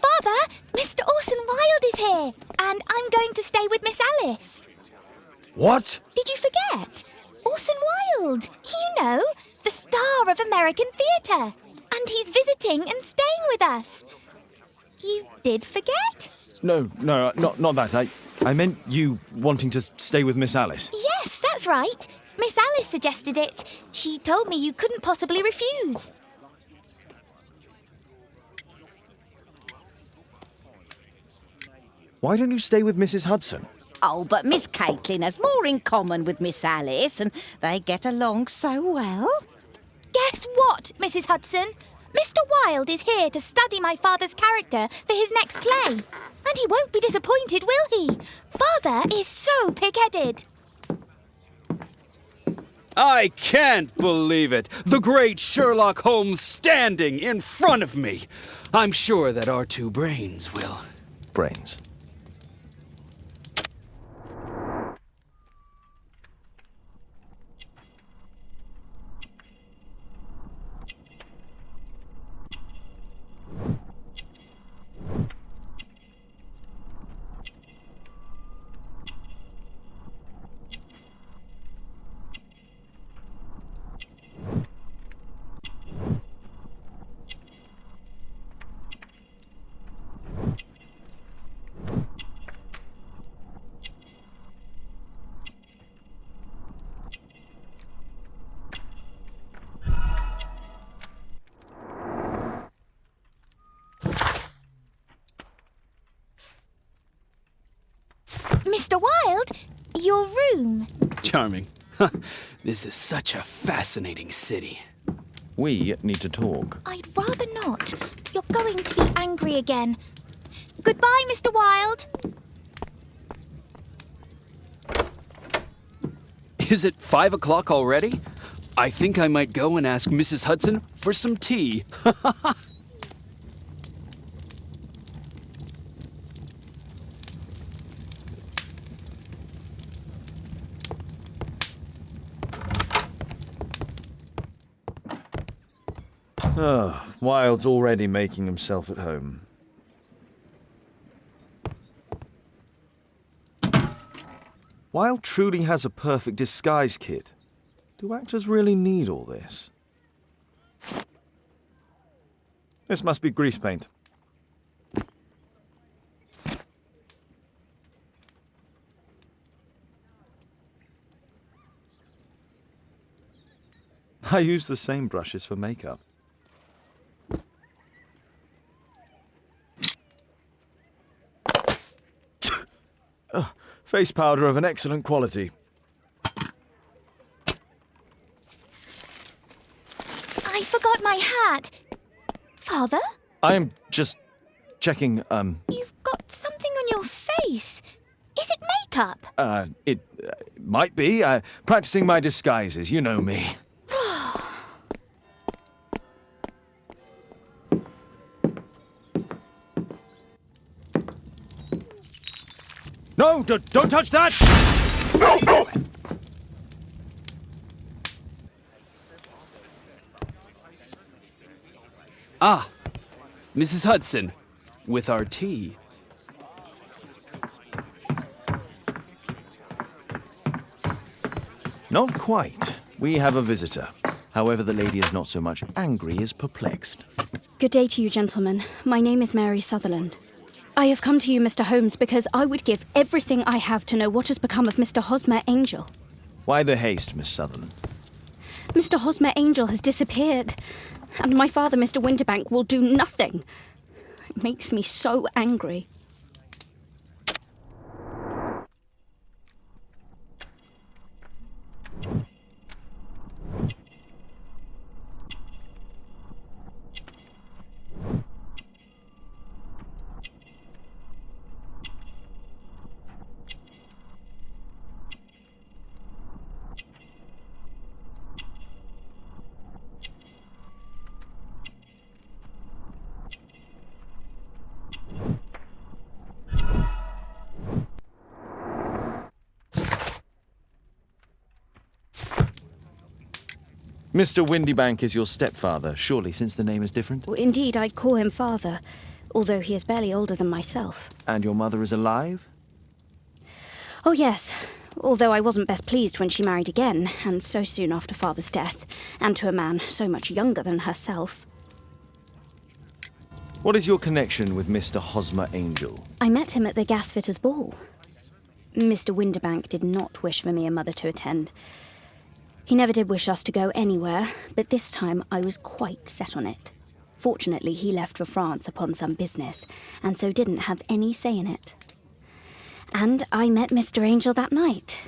Father, Mr. Orson Wilde is here, and I'm going to stay with Miss Alice. What? Did you forget? Orson Wilde, you know, the star of American theatre. And he's visiting and staying with us. You did forget? No, not that. I meant you wanting to stay with Miss Alice. Yes, that's right. Miss Alice suggested it. She told me you couldn't possibly refuse. Why don't you stay with Mrs. Hudson? Oh, but Miss Caitlin has more in common with Miss Alice, and they get along so well. Guess what, Mrs. Hudson? Mr. Wilde is here to study my father's character for his next play. And he won't be disappointed, will he? Father is so pig-headed. I can't believe it! The great Sherlock Holmes standing in front of me! I'm sure that our two brains will... Brains. Mr. Wilde, your room. Charming. This is such a fascinating city. We need to talk. I'd rather not. You're going to be angry again. Goodbye, Mr. Wilde. Is it 5 o'clock already? I think I might go and ask Mrs. Hudson for some tea. Wilde's already making himself at home. Wilde truly has a perfect disguise kit. Do actors really need all this? This must be grease paint. I use the same brushes for makeup. Face powder of an excellent quality. I forgot my hat. Father? I am just checking, You've got something on your face. Is it makeup? It might be. Practicing my disguises, you know me. No, don't touch that! No! Ah, Mrs. Hudson, with our tea. Not quite. We have a visitor. However, the lady is not so much angry as perplexed. Good day to you, gentlemen. My name is Mary Sutherland. I have come to you, Mr. Holmes, because I would give everything I have to know what has become of Mr. Hosmer Angel. Why the haste, Miss Sutherland? Mr. Hosmer Angel has disappeared, and my father, Mr. Winterbank, will do nothing. It makes me so angry. Mr. Windybank is your stepfather, surely, since the name is different? Indeed, I call him father, although he is barely older than myself. And your mother is alive? Oh, yes, although I wasn't best pleased when she married again, and so soon after father's death, and to a man so much younger than herself. What is your connection with Mr. Hosmer Angel? I met him at the gasfitter's ball. Mr. Windybank did not wish for me and Mother to attend. He never did wish us to go anywhere, but this time I was quite set on it. Fortunately, he left for France upon some business, and so didn't have any say in it. And I met Mr. Angel that night.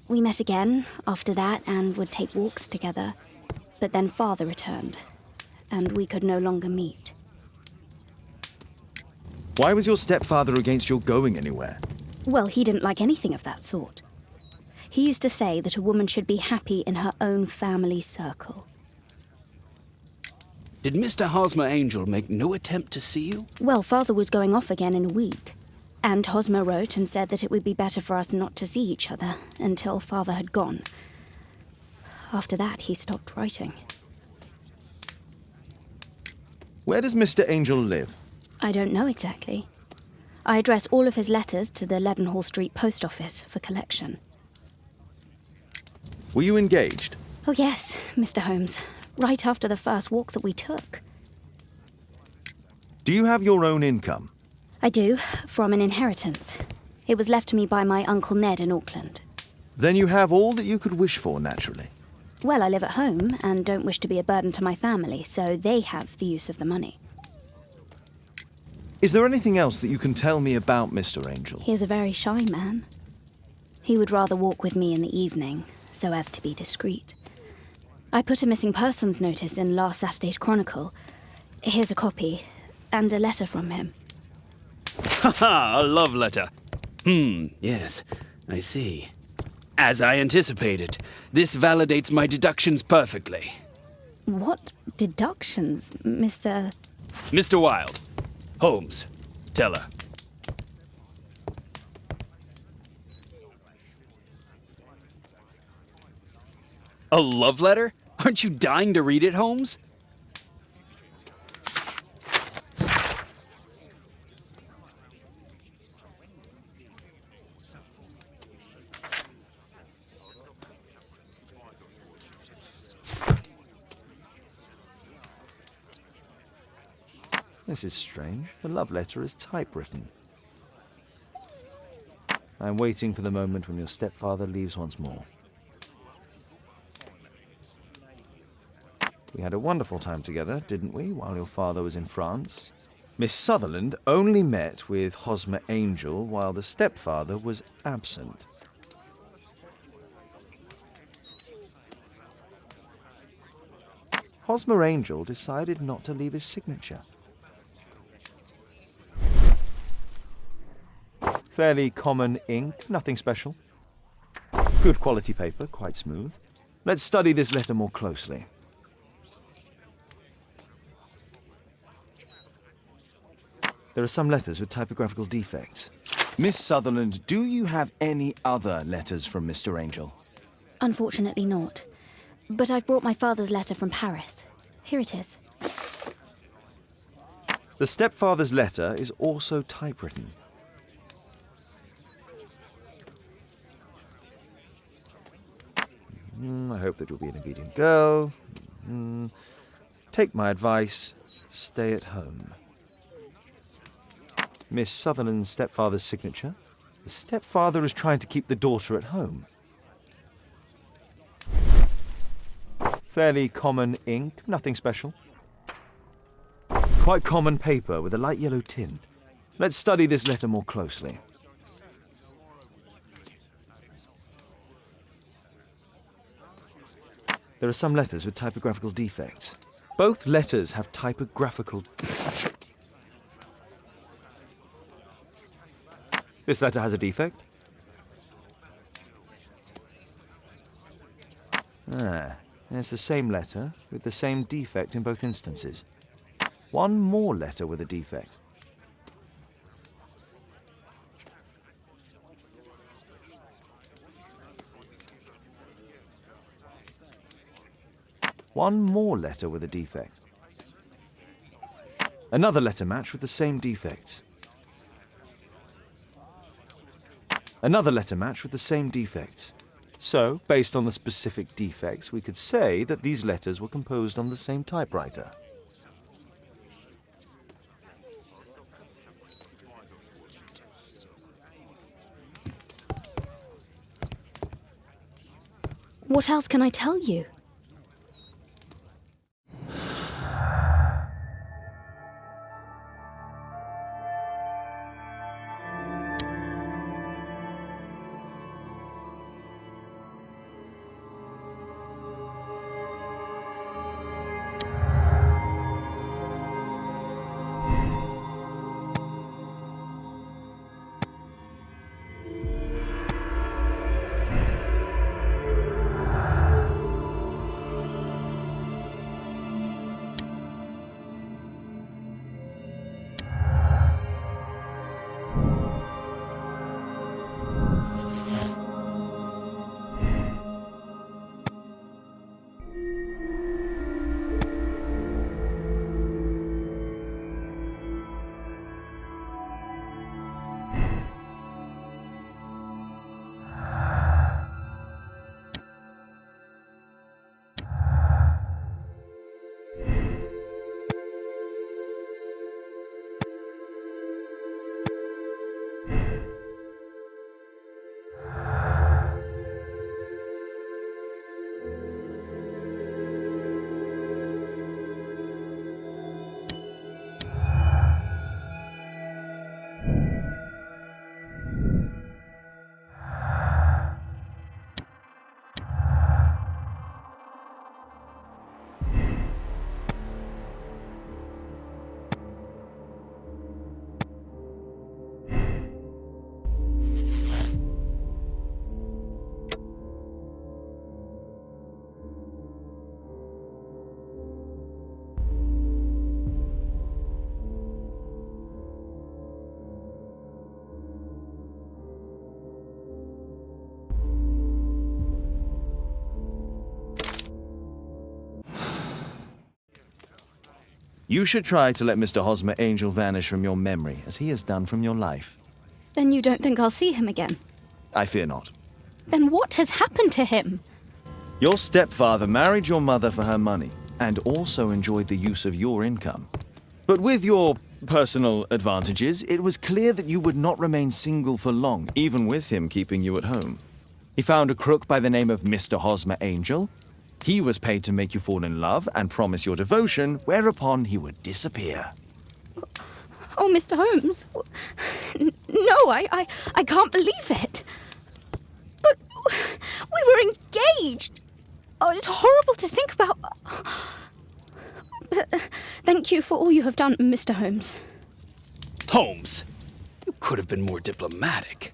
We met again after that and would take walks together. But then Father returned, and we could no longer meet. Why was your stepfather against your going anywhere? Well, he didn't like anything of that sort. He used to say that a woman should be happy in her own family circle. Did Mr. Hosmer Angel make no attempt to see you? Well, Father was going off again in a week. And Hosmer wrote and said that it would be better for us not to see each other until Father had gone. After that, he stopped writing. Where does Mr. Angel live? I don't know exactly. I address all of his letters to the Leadenhall Street post office for collection. Were you engaged? Oh, yes, Mr. Holmes. Right after the first walk that we took. Do you have your own income? I do, from an inheritance. It was left to me by my Uncle Ned in Auckland. Then you have all that you could wish for, naturally. Well, I live at home and don't wish to be a burden to my family, so they have the use of the money. Is there anything else that you can tell me about Mr. Angel? He is a very shy man. He would rather walk with me in the evening, so as to be discreet. I put a missing persons notice in last Saturday's Chronicle. Here's a copy, and a letter from him. Haha, a love letter. Yes, I see. As I anticipated, this validates my deductions perfectly. What deductions, Mr. Mr. Wilde. Holmes. Tell her. A love letter? Aren't you dying to read it, Holmes? This is strange. The love letter is typewritten. I'm waiting for the moment when your stepfather leaves once more. We had a wonderful time together, didn't we, while your father was in France? Miss Sutherland only met with Hosmer Angel while the stepfather was absent. Hosmer Angel decided not to leave his signature. Fairly common ink, nothing special. Good quality paper, quite smooth. Let's study this letter more closely. There are some letters with typographical defects. Miss Sutherland, do you have any other letters from Mr. Angel? Unfortunately not. But I've brought my father's letter from Paris. Here it is. The stepfather's letter is also typewritten. I hope that you'll be an obedient girl. Take my advice. Stay at home. Miss Sutherland's stepfather's signature. The stepfather is trying to keep the daughter at home. Fairly common ink, nothing special. Quite common paper with a light yellow tint. Let's study this letter more closely. There are some letters with typographical defects. Both letters have typographical... This letter has a defect. It's the same letter with the same defect in both instances. One more letter with a defect. one more letter with a defect. Another letter match with the same defects. Another letter match with the same defects. So, based on the specific defects, we could say that these letters were composed on the same typewriter. What else can I tell you? You should try to let Mr. Hosmer Angel vanish from your memory, as he has done from your life. Then you don't think I'll see him again? I fear not. Then what has happened to him? Your stepfather married your mother for her money, and also enjoyed the use of your income. But with your personal advantages, it was clear that you would not remain single for long, even with him keeping you at home. He found a crook by the name of Mr. Hosmer Angel. He was paid to make you fall in love and promise your devotion, whereupon he would disappear. Oh, Mr. Holmes. No, I can't believe it. But we were engaged. Oh, it's horrible to think about. But thank you for all you have done, Mr. Holmes. Holmes, you could have been more diplomatic.